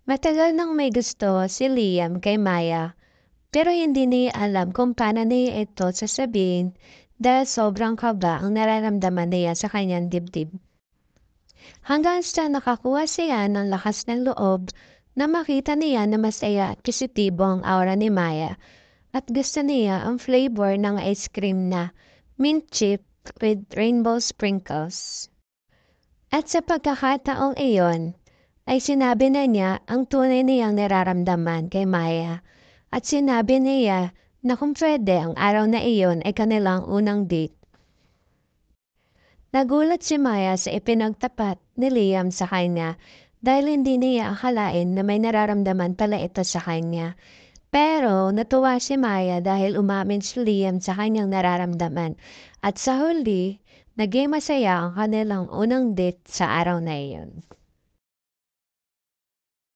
Matagal nang may gusto si Liam kay Maya, pero hindi niya alam kung paano niya ito sasabihin dahil sobrang kaba ang nararamdaman niya sa kanyang dibdib. Hanggang sa nakakuha siya ng lakas ng loob na makita niya na masaya at positibo ang aura ni Maya at gusto niya ang flavor ng ice cream na mint chip with rainbow sprinkles. At sa pagkakataong iyon, ay sinabi na niya ang tunay niyang nararamdaman kay Maya at sinabi niya na kung pwede ang araw na iyon ay kanilang unang date. Nagulat si Maya sa ipinagtapat ni Liam sa kanya dahil hindi niya akalain na may nararamdaman pala ito sa kanya. Pero natuwa si Maya dahil umamin si Liam sa kanyang nararamdaman at sa huli, naging masaya ang kanilang unang date sa araw na iyon.